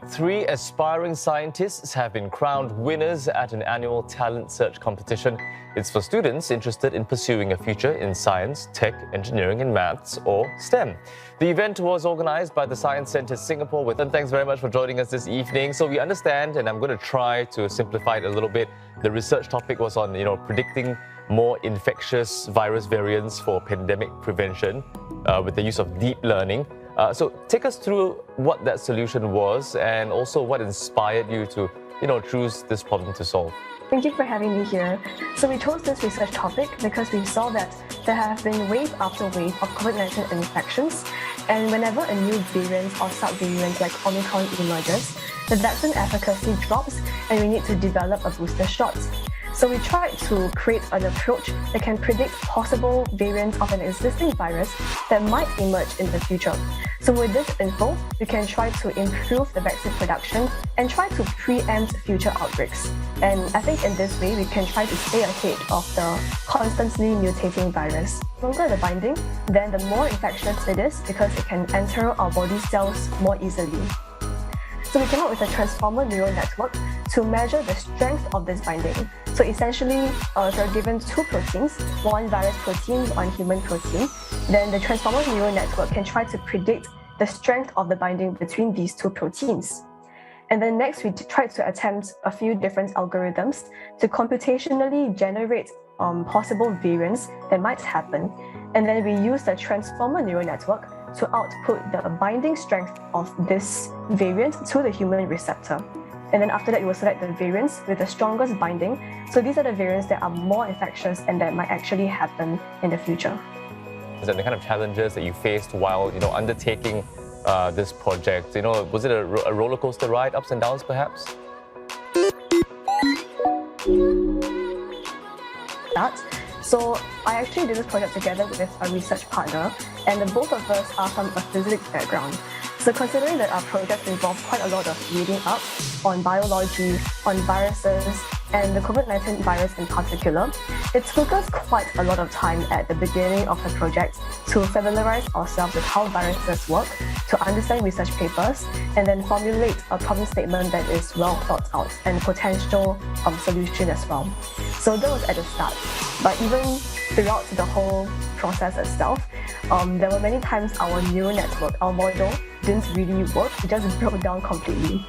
Three aspiring scientists have been crowned winners at an annual talent search competition. It's for students interested in pursuing a future in science, tech, engineering and maths, or STEM. The event was organized by the Science Centre Singapore and thanks very much for joining us this evening. So we understand, and I'm going to try to simplify it a little bit, the research topic was on, predicting more infectious virus variants for pandemic prevention with the use of deep learning. So take us through what that solution was and also what inspired you to, choose this problem to solve. Thank you for having me here. So we chose this research topic because we saw that there have been wave after wave of COVID-19 infections, and whenever a new variant or sub-variant like Omicron emerges, the vaccine efficacy drops and we need to develop a booster shot. So we tried to create an approach that can predict possible variants of an existing virus that might emerge in the future. So with this info, we can try to improve the vaccine production and try to preempt future outbreaks. And I think in this way, we can try to stay ahead of the constantly mutating virus. The longer the binding, then the more infectious it is because it can enter our body cells more easily. So we came up with a transformer neural network to measure the strength of this binding. So essentially, there are given two proteins, one virus protein, one human protein. Then the transformer neural network can try to predict the strength of the binding between these two proteins. And then next, we tried to attempt a few different algorithms to computationally generate possible variants that might happen. And then we use the transformer neural network to output the binding strength of this variant to the human receptor. And then after that, we will select the variants with the strongest binding. So these are the variants that are more infectious and that might actually happen in the future. Is that the kind of challenges that you faced while, undertaking this project? Was it a roller coaster ride, ups and downs perhaps? So I actually did this project together with a research partner, and both of us are from a physics background. So considering that our project involved quite a lot of reading up on biology, on viruses, and the COVID-19 virus in particular, it took us quite a lot of time at the beginning of the project to familiarize ourselves with how viruses work, to understand research papers, and then formulate a problem statement that is well thought out and potential solution as well. So that was at the start. But even throughout the whole process itself, there were many times our neural network, our model, didn't really work. It just broke down completely.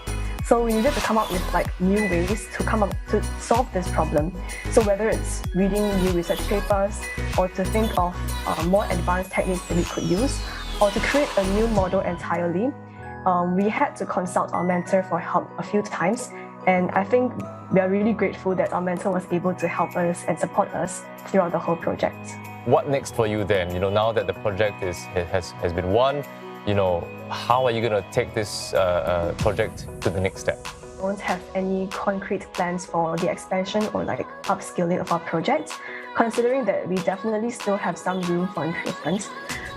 So we needed to come up with new ways to solve this problem. So whether it's reading new research papers or to think of more advanced techniques that we could use, or to create a new model entirely, we had to consult our mentor for help a few times. And I think we are really grateful that our mentor was able to help us and support us throughout the whole project. What next for you then? Now that the project has been won, how are you going to take this project to the next step? We don't have any concrete plans for the expansion or upscaling of our project, considering that we definitely still have some room for improvement.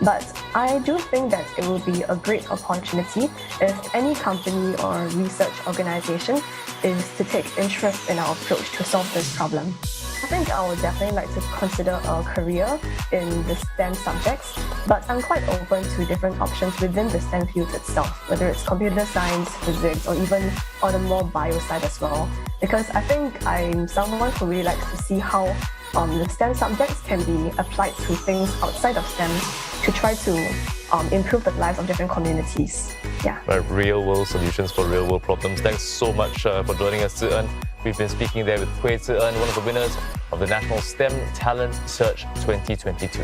But I do think that it will be a great opportunity if any company or research organization is to take interest in our approach to solve this problem. I think I would definitely like to consider a career in the STEM subjects, but I'm quite open to different options within the STEM field itself, whether it's computer science, physics, or even on the more bio side as well. Because I think I'm someone who really likes to see how the STEM subjects can be applied to things outside of STEM to try to improve the lives of different communities. Yeah. Real-world solutions for real-world problems. Thanks so much for joining us, Tze En. We've been speaking there with Hui Tze En, one of the winners of the National STEM Talent Search 2022.